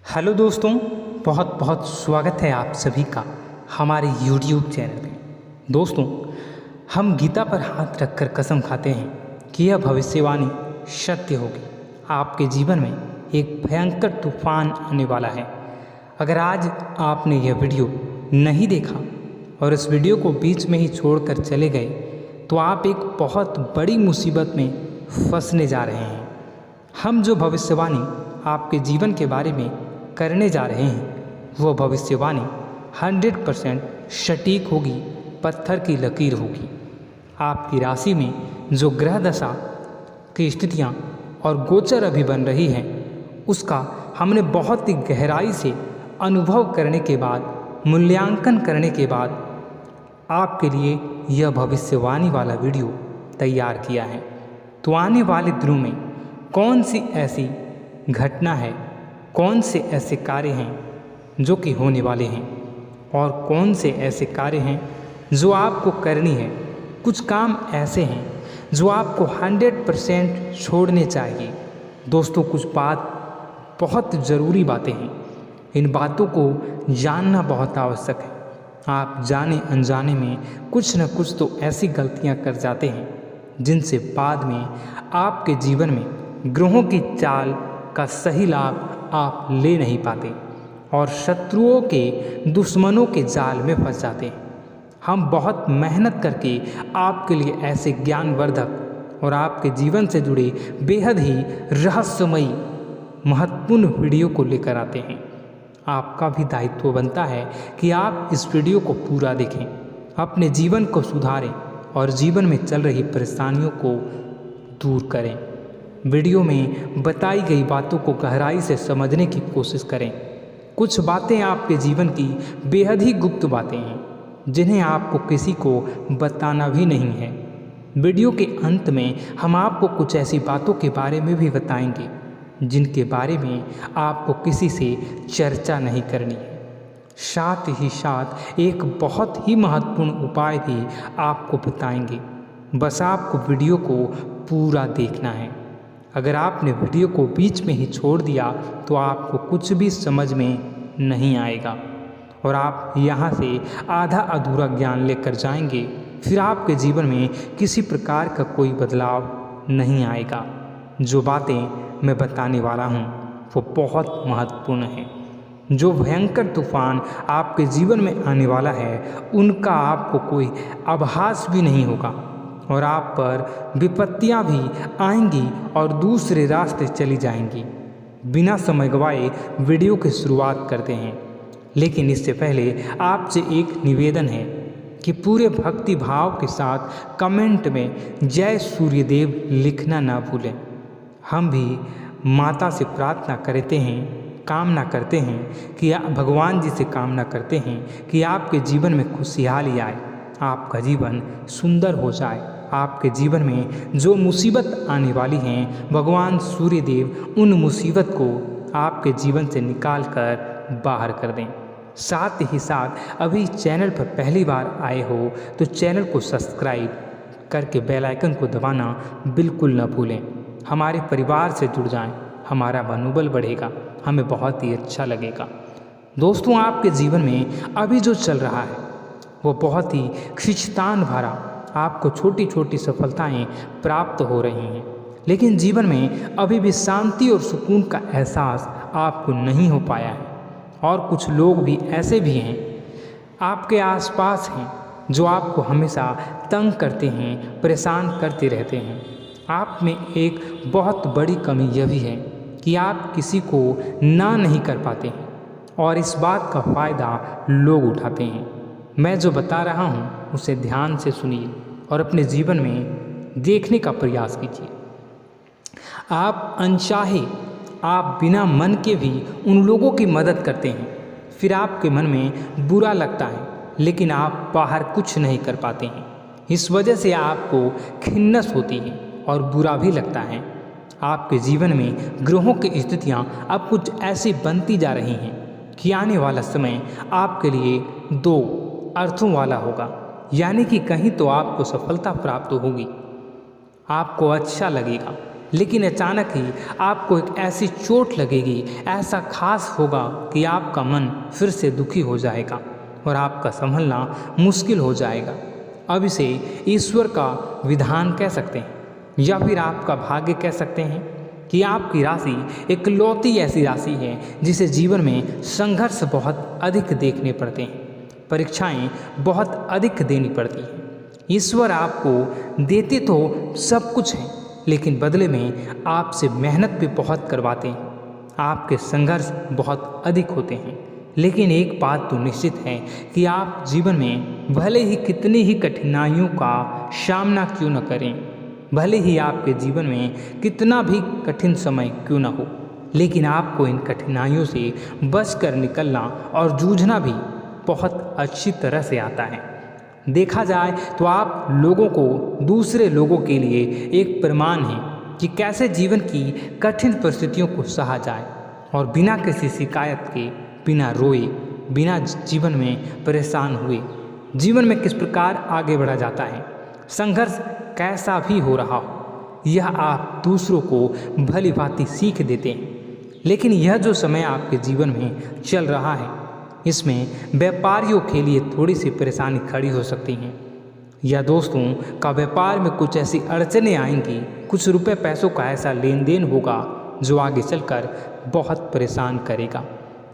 Hello दोस्तों, बहुत बहुत स्वागत है आप सभी का हमारे YouTube चैनल पे। दोस्तों, हम गीता पर हाथ रखकर कसम खाते हैं कि यह भविष्यवाणी सत्य होगी। आपके जीवन में एक भयंकर तूफान आने वाला है। अगर आज आपने यह वीडियो नहीं देखा और इस वीडियो को बीच में ही छोड़कर चले गए तो आप एक बहुत बड़ी मुसीबत में फंसने जा रहे हैं। हम जो भविष्यवाणी आपके जीवन के बारे में करने जा रहे हैं वो भविष्यवाणी 100% सटीक होगी, पत्थर की लकीर होगी। आपकी राशि में जो ग्रह दशा की स्थितियाँ और गोचर अभी बन रही हैं उसका हमने बहुत ही गहराई से अनुभव करने के बाद, मूल्यांकन करने के बाद आपके लिए यह भविष्यवाणी वाला वीडियो तैयार किया है। तो आने वाले दिनों में कौन सी ऐसी घटना है, कौन से ऐसे कार्य हैं जो कि होने वाले हैं और कौन से ऐसे कार्य हैं जो आपको करनी है। कुछ काम ऐसे हैं जो आपको 100% छोड़ने चाहिए। दोस्तों, कुछ बात बहुत ज़रूरी बातें हैं। इन बातों को जानना बहुत आवश्यक है। आप जाने अनजाने में कुछ न कुछ तो ऐसी गलतियां कर जाते हैं जिनसे बाद में आपके जीवन में ग्रहों की चाल का सही लाभ आप ले नहीं पाते और शत्रुओं के, दुश्मनों के जाल में फंस जाते हैं। हम बहुत मेहनत करके आपके लिए ऐसे ज्ञानवर्धक और आपके जीवन से जुड़े बेहद ही रहस्यमयी महत्वपूर्ण वीडियो को लेकर आते हैं। आपका भी दायित्व बनता है कि आप इस वीडियो को पूरा देखें, अपने जीवन को सुधारें और जीवन में चल रही परेशानियों को दूर करें। वीडियो में बताई गई बातों को गहराई से समझने की कोशिश करें। कुछ बातें आपके जीवन की बेहद ही गुप्त बातें हैं जिन्हें आपको किसी को बताना भी नहीं है। वीडियो के अंत में हम आपको कुछ ऐसी बातों के बारे में भी बताएंगे जिनके बारे में आपको किसी से चर्चा नहीं करनी है। साथ ही साथ एक बहुत ही महत्वपूर्ण उपाय भी आपको बताएंगे। बस आपको वीडियो को पूरा देखना है। अगर आपने वीडियो को बीच में ही छोड़ दिया तो आपको कुछ भी समझ में नहीं आएगा और आप यहाँ से आधा अधूरा ज्ञान लेकर जाएंगे। फिर आपके जीवन में किसी प्रकार का कोई बदलाव नहीं आएगा। जो बातें मैं बताने वाला हूँ वो बहुत महत्वपूर्ण है। जो भयंकर तूफान आपके जीवन में आने वाला है उनका आपको कोई आभास भी नहीं होगा और आप पर विपत्तियां भी आएंगी और दूसरे रास्ते चली जाएंगी। बिना समय गवाए वीडियो की शुरुआत करते हैं, लेकिन इससे पहले आपसे एक निवेदन है कि पूरे भक्ति भाव के साथ कमेंट में जय सूर्यदेव लिखना ना भूलें। हम भी माता से प्रार्थना करते हैं, कामना करते हैं कि भगवान जी से कामना करते हैं कि आपके जीवन में खुशहाली आए, आपका जीवन सुंदर हो जाए। आपके जीवन में जो मुसीबत आने वाली हैं भगवान सूर्यदेव उन मुसीबत को आपके जीवन से निकाल कर बाहर कर दें। साथ ही साथ अभी चैनल पर पहली बार आए हो तो चैनल को सब्सक्राइब करके बेल आइकन को दबाना बिल्कुल न भूलें। हमारे परिवार से जुड़ जाएं, हमारा मनोबल बढ़ेगा, हमें बहुत ही अच्छा लगेगा। दोस्तों, आपके जीवन में अभी जो चल रहा है वो बहुत ही खींचतान भरा, आपको छोटी छोटी सफलताएं प्राप्त हो रही हैं, लेकिन जीवन में अभी भी शांति और सुकून का एहसास आपको नहीं हो पाया है। और कुछ लोग भी ऐसे भी हैं आपके आसपास हैं जो आपको हमेशा तंग करते हैं, परेशान करते रहते हैं। आप में एक बहुत बड़ी कमी यह भी है कि आप किसी को ना नहीं कर पाते हैं और इस बात का फ़ायदा लोग उठाते हैं। मैं जो बता रहा हूँ उसे ध्यान से सुनिए और अपने जीवन में देखने का प्रयास कीजिए। आप अनचाहे, आप बिना मन के भी उन लोगों की मदद करते हैं, फिर आपके मन में बुरा लगता है लेकिन आप बाहर कुछ नहीं कर पाते हैं। इस वजह से आपको खिन्नस होती है और बुरा भी लगता है। आपके जीवन में ग्रहों की स्थितियाँ अब कुछ ऐसी बनती जा रही हैं कि आने वाला समय आपके लिए दो अर्थों वाला होगा। यानी कि कहीं तो आपको सफलता प्राप्त होगी, आपको अच्छा लगेगा, लेकिन अचानक ही आपको एक ऐसी चोट लगेगी, ऐसा खास होगा कि आपका मन फिर से दुखी हो जाएगा और आपका संभलना मुश्किल हो जाएगा। अब इसे ईश्वर का विधान कह सकते हैं या फिर आपका भाग्य कह सकते हैं कि आपकी राशि इकलौती ऐसी राशि है जिसे जीवन में संघर्ष बहुत अधिक देखने पड़ते हैं, परीक्षाएं बहुत अधिक देनी पड़ती हैं। ईश्वर आपको देते तो सब कुछ है, लेकिन बदले में आपसे मेहनत भी बहुत करवाते हैं। आपके संघर्ष बहुत अधिक होते हैं, लेकिन एक बात तो निश्चित है कि आप जीवन में भले ही कितनी ही कठिनाइयों का सामना क्यों न करें, भले ही आपके जीवन में कितना भी कठिन समय क्यों न हो, लेकिन आपको इन कठिनाइयों से बच कर निकलना और जूझना भी बहुत अच्छी तरह से आता है। देखा जाए तो आप लोगों को दूसरे लोगों के लिए एक प्रमाण है कि कैसे जीवन की कठिन परिस्थितियों को सहा जाए और बिना किसी शिकायत के, बिना रोए, बिना जीवन में परेशान हुए जीवन में किस प्रकार आगे बढ़ा जाता है। संघर्ष कैसा भी हो रहा हो, यह आप दूसरों को भली भांति सीख देते हैं। लेकिन यह जो समय आपके जीवन में चल रहा है, इसमें व्यापारियों के लिए थोड़ी सी परेशानी खड़ी हो सकती हैं, या दोस्तों का व्यापार में कुछ ऐसी अड़चनें आएंगी, कुछ रुपए पैसों का ऐसा लेन देन होगा जो आगे चलकर बहुत परेशान करेगा।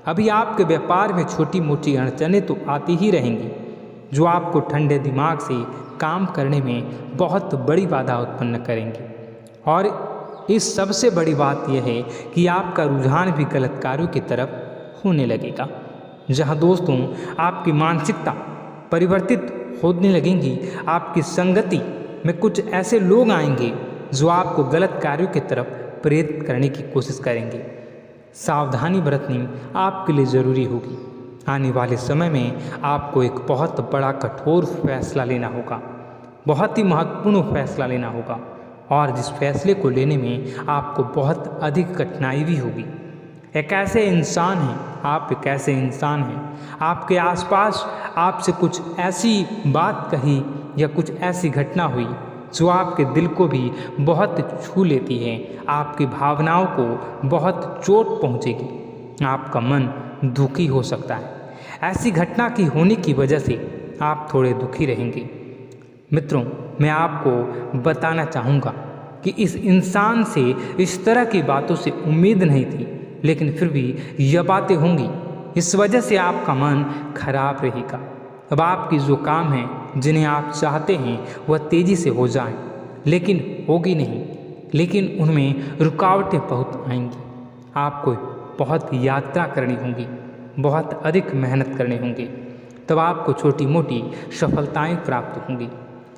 अभी आपके व्यापार में छोटी मोटी अड़चनें तो आती ही रहेंगी, जो आपको ठंडे दिमाग से काम करने में बहुत बड़ी बाधा उत्पन्न करेंगी। और इस सबसे बड़ी बात यह है कि आपका रुझान भी गलत कार्यों की तरफ होने लगेगा, जहाँ दोस्तों आपकी मानसिकता परिवर्तित होने लगेंगी। आपकी संगति में कुछ ऐसे लोग आएंगे जो आपको गलत कार्यों की तरफ प्रेरित करने की कोशिश करेंगे। सावधानी बरतनी आपके लिए ज़रूरी होगी। आने वाले समय में आपको एक बहुत बड़ा कठोर फैसला लेना होगा, बहुत ही महत्वपूर्ण फैसला लेना होगा, और जिस फैसले को लेने में आपको बहुत अधिक कठिनाई भी होगी। एक ऐसे इंसान हैं, आप एक ऐसे इंसान हैं, आपके आसपास आपसे कुछ ऐसी बात कही या कुछ ऐसी घटना हुई जो आपके दिल को भी बहुत छू लेती है, आपकी भावनाओं को बहुत चोट पहुंचेगी, आपका मन दुखी हो सकता है। ऐसी घटना की होने की वजह से आप थोड़े दुखी रहेंगे। मित्रों, मैं आपको बताना चाहूँगा कि इस इंसान से इस तरह की बातों से उम्मीद नहीं थी, लेकिन फिर भी यह बातें होंगी। इस वजह से आपका मन खराब रहेगा। अब आपकी जो काम है, जिन्हें आप चाहते हैं वह तेज़ी से हो जाए, लेकिन होगी नहीं, लेकिन उनमें रुकावटें बहुत आएंगी। आपको बहुत यात्रा करनी होगी, बहुत अधिक मेहनत करने होंगे, तब आपको छोटी मोटी सफलताएं प्राप्त होंगी।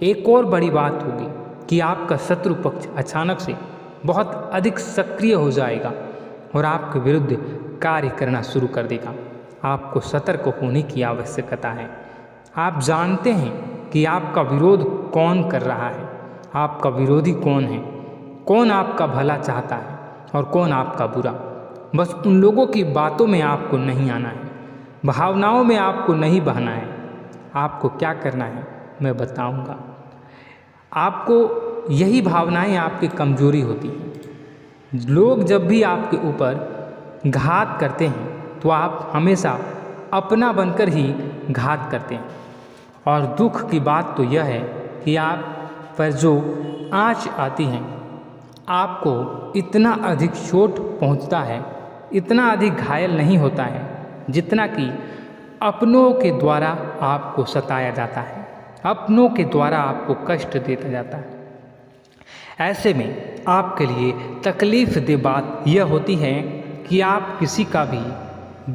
एक और बड़ी बात होगी कि आपका शत्रु पक्ष अचानक से बहुत अधिक सक्रिय हो जाएगा और आपके विरुद्ध कार्य करना शुरू कर देगा। आपको सतर्क होने की आवश्यकता है। आप जानते हैं कि आपका विरोध कौन कर रहा है, आपका विरोधी कौन है, कौन आपका भला चाहता है और कौन आपका बुरा। बस उन लोगों की बातों में आपको नहीं आना है, भावनाओं में आपको नहीं बहना है। आपको क्या करना है मैं बताऊंगा। आपको यही भावनाएं आपकी कमजोरी होती हैं। लोग जब भी आपके ऊपर घात करते हैं तो आप हमेशा अपना बनकर ही घात करते हैं। और दुख की बात तो यह है कि आप पर जो आँच आती है, आपको इतना अधिक चोट पहुंचता है, इतना अधिक घायल नहीं होता है जितना कि अपनों के द्वारा आपको सताया जाता है, अपनों के द्वारा आपको कष्ट देता जाता है। ऐसे में आपके लिए तकलीफ दे बात यह होती है कि आप किसी का भी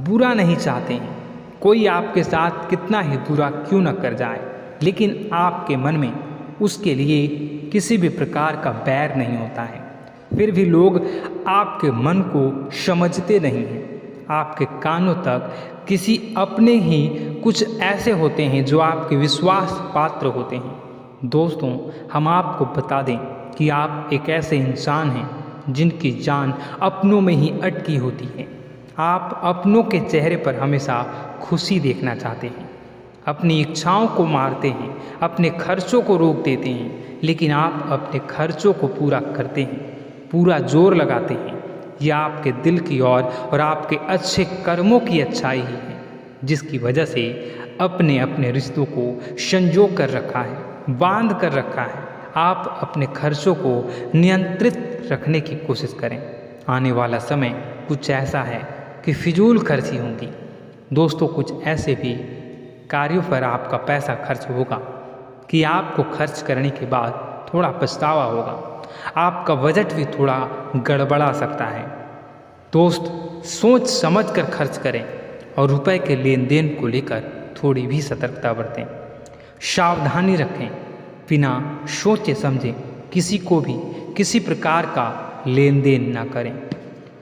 बुरा नहीं चाहते हैं। कोई आपके साथ कितना ही बुरा क्यों न कर जाए, लेकिन आपके मन में उसके लिए किसी भी प्रकार का बैर नहीं होता है। फिर भी लोग आपके मन को समझते नहीं हैं। आपके कानों तक किसी अपने ही कुछ ऐसे होते हैं जो आपके विश्वास पात्र होते हैं। दोस्तों, हम आपको बता दें कि आप एक ऐसे इंसान हैं जिनकी जान अपनों में ही अटकी होती है। आप अपनों के चेहरे पर हमेशा खुशी देखना चाहते हैं, अपनी इच्छाओं को मारते हैं, अपने खर्चों को रोक देते हैं, लेकिन आप अपने खर्चों को पूरा करते हैं। पूरा जोर लगाते हैं। यह आपके दिल की और आपके अच्छे कर्मों की अच्छाई ही है, जिसकी वजह से अपने अपने रिश्तों को संजो कर रखा है, बांध कर रखा है। आप अपने खर्चों को नियंत्रित रखने की कोशिश करें। आने वाला समय कुछ ऐसा है कि फिजूल खर्ची होंगी। दोस्तों, कुछ ऐसे भी कार्यों पर आपका पैसा खर्च होगा कि आपको खर्च करने के बाद थोड़ा पछतावा होगा। आपका बजट भी थोड़ा गड़बड़ा सकता है। दोस्त, सोच समझ कर खर्च करें और रुपए के लेन देन को लेकर थोड़ी भी सतर्कता बरतें। सावधानी रखें, बिना सोचे समझे किसी को भी किसी प्रकार का लेन देन न करें।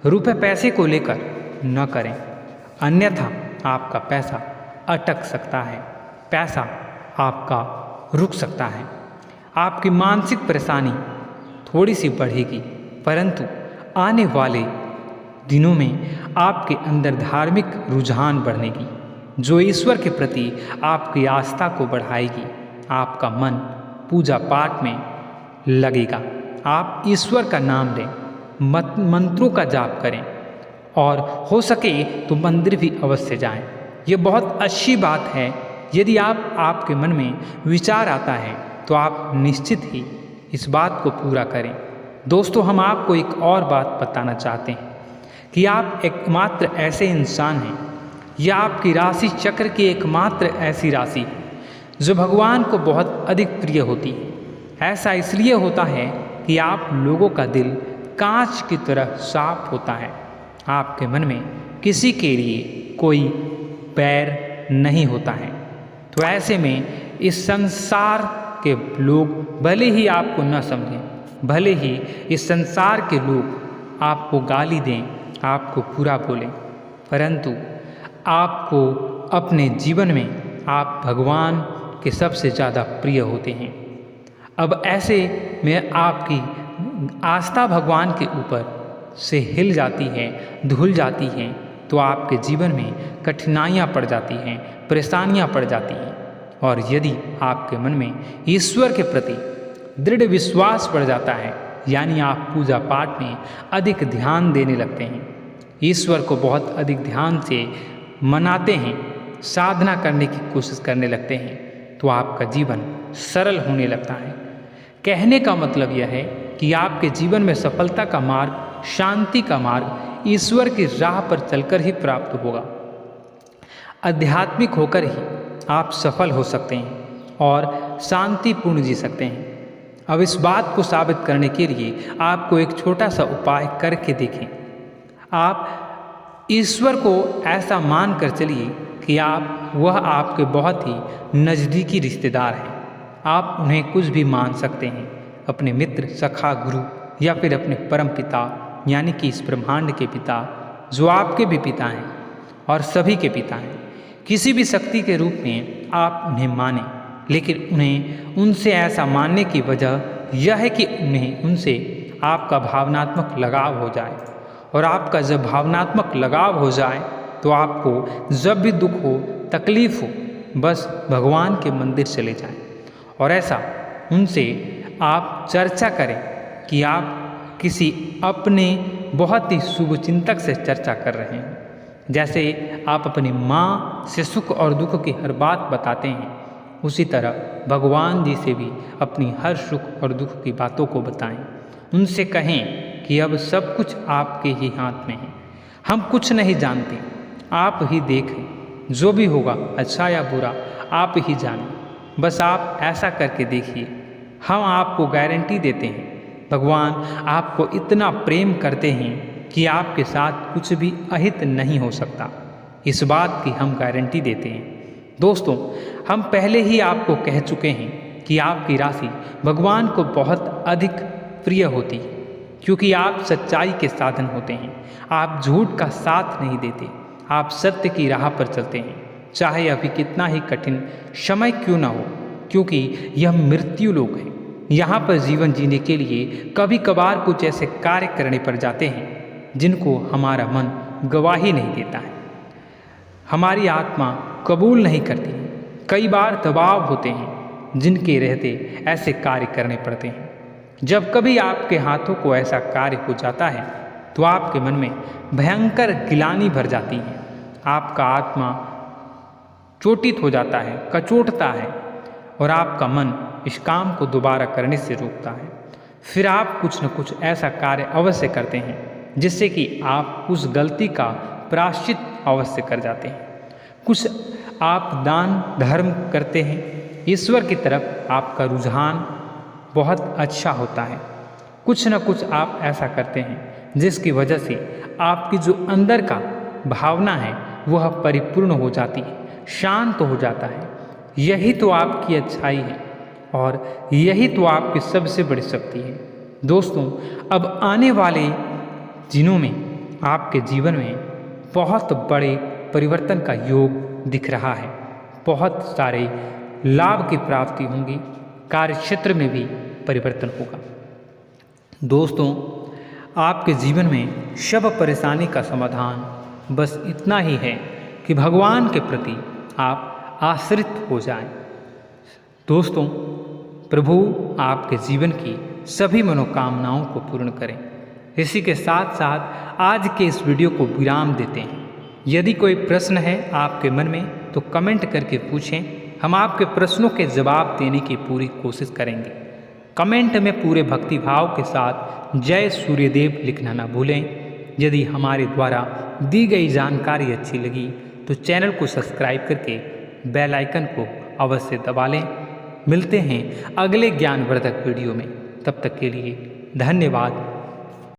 रुपए पैसे को लेकर न करें, अन्यथा आपका पैसा अटक सकता है, पैसा आपका रुक सकता है। आपकी मानसिक परेशानी थोड़ी सी बढ़ेगी, परंतु आने वाले दिनों में आपके अंदर धार्मिक रुझान बढ़ेगी, जो ईश्वर के प्रति आपकी आस्था को बढ़ाएगी। आपका मन पूजा पाठ में लगेगा। आप ईश्वर का नाम लें, मंत्रों का जाप करें और हो सके तो मंदिर भी अवश्य जाएं। ये बहुत अच्छी बात है। यदि आपके मन में विचार आता है तो आप निश्चित ही इस बात को पूरा करें। दोस्तों, हम आपको एक और बात बताना चाहते हैं कि आप एकमात्र ऐसे इंसान हैं, यह आपकी राशि चक्र की एकमात्र ऐसी राशि है जो भगवान को बहुत अधिक प्रिय होती है। ऐसा इसलिए होता है कि आप लोगों का दिल कांच की तरह साफ होता है। आपके मन में किसी के लिए कोई बैर नहीं होता है। तो ऐसे में इस संसार के लोग भले ही आपको न समझें, भले ही इस संसार के लोग आपको गाली दें, आपको बुरा बोलें, परंतु आपको अपने जीवन में आप भगवान के सबसे ज़्यादा प्रिय होते हैं। अब ऐसे में आपकी आस्था भगवान के ऊपर से हिल जाती है, धुल जाती है, तो आपके जीवन में कठिनाइयाँ पड़ जाती हैं, परेशानियाँ पड़ जाती हैं। और यदि आपके मन में ईश्वर के प्रति दृढ़ विश्वास बढ़ जाता है, यानी आप पूजा पाठ में अधिक ध्यान देने लगते हैं, ईश्वर को बहुत अधिक ध्यान से मनाते हैं, साधना करने की कोशिश करने लगते हैं, तो आपका जीवन सरल होने लगता है। कहने का मतलब यह है कि आपके जीवन में सफलता का मार्ग, शांति का मार्ग ईश्वर की राह पर चलकर ही प्राप्त होगा। आध्यात्मिक होकर ही आप सफल हो सकते हैं और शांतिपूर्ण जी सकते हैं। अब इस बात को साबित करने के लिए आपको एक छोटा सा उपाय करके देखें। आप ईश्वर को ऐसा मान कर चलिए कि वह आपके बहुत ही नज़दीकी रिश्तेदार हैं। आप उन्हें कुछ भी मान सकते हैं, अपने मित्र, सखा, गुरु या फिर अपने परम पिता, यानी कि इस ब्रह्मांड के पिता, जो आपके भी पिता हैं और सभी के पिता हैं। किसी भी शक्ति के रूप में आप उन्हें मानें, लेकिन उन्हें उनसे ऐसा मानने की वजह यह है कि उनसे आपका भावनात्मक लगाव हो जाए। और आपका जब भावनात्मक लगाव हो जाए तो आपको जब भी दुख हो, तकलीफ हो, बस भगवान के मंदिर चले जाएं और ऐसा उनसे आप चर्चा करें कि आप किसी अपने बहुत ही शुभचिंतक से चर्चा कर रहे हैं। जैसे आप अपनी माँ से सुख और दुख की हर बात बताते हैं, उसी तरह भगवान जी से भी अपनी हर सुख और दुख की बातों को बताएं। उनसे कहें कि अब सब कुछ आपके ही हाथ में है, हम कुछ नहीं जानते, आप ही देखें, जो भी होगा अच्छा या बुरा आप ही जानें। बस आप ऐसा करके देखिए, हम आपको गारंटी देते हैं, भगवान आपको इतना प्रेम करते हैं कि आपके साथ कुछ भी अहित नहीं हो सकता। इस बात की हम गारंटी देते हैं। दोस्तों, हम पहले ही आपको कह चुके हैं कि आपकी राशि भगवान को बहुत अधिक प्रिय होती है, क्योंकि आप सच्चाई के साधन होते हैं। आप झूठ का साथ नहीं देते, आप सत्य की राह पर चलते हैं, चाहे अभी कितना ही कठिन समय क्यों ना हो, क्योंकि यह मृत्यु लोक है। यहाँ पर जीवन जीने के लिए कभी कभार कुछ ऐसे कार्य करने पड़ जाते हैं जिनको हमारा मन गवाही नहीं देता है, हमारी आत्मा कबूल नहीं करती है। कई बार दबाव होते हैं जिनके रहते ऐसे कार्य करने पड़ते हैं। जब कभी आपके हाथों को ऐसा कार्य हो जाता है तो आपके मन में भयंकर गिलानी भर जाती है। आपका आत्मा चोटित हो जाता है, कचोटता है और आपका मन इस काम को दोबारा करने से रोकता है। फिर आप कुछ न कुछ ऐसा कार्य अवश्य करते हैं जिससे कि आप उस गलती का प्रायश्चित अवश्य कर जाते हैं। कुछ आप दान धर्म करते हैं, ईश्वर की तरफ आपका रुझान बहुत अच्छा होता है। कुछ न कुछ आप ऐसा करते हैं जिसकी वजह से आपकी जो अंदर का भावना है वह परिपूर्ण हो जाती है, शांत हो जाता है। यही तो आपकी अच्छाई है और यही तो आपकी सबसे बड़ी शक्ति है। दोस्तों, अब आने वाले दिनों में आपके जीवन में बहुत बड़े परिवर्तन का योग दिख रहा है। बहुत सारे लाभ की प्राप्ति होंगी, कार्यक्षेत्र में भी परिवर्तन होगा। दोस्तों, आपके जीवन में सब परेशानी का समाधान बस इतना ही है कि भगवान के प्रति आप आश्रित हो जाएं। दोस्तों, प्रभु आपके जीवन की सभी मनोकामनाओं को पूर्ण करें। इसी के साथ साथ आज के इस वीडियो को विराम देते हैं। यदि कोई प्रश्न है आपके मन में तो कमेंट करके पूछें, हम आपके प्रश्नों के जवाब देने की पूरी कोशिश करेंगे। कमेंट में पूरे भक्तिभाव के साथ जय सूर्यदेव लिखना ना भूलें। यदि हमारे द्वारा दी गई जानकारी अच्छी लगी तो चैनल को सब्सक्राइब करके बेल आइकन को अवश्य दबा लें। मिलते हैं अगले ज्ञानवर्धक वीडियो में। तब तक के लिए धन्यवाद।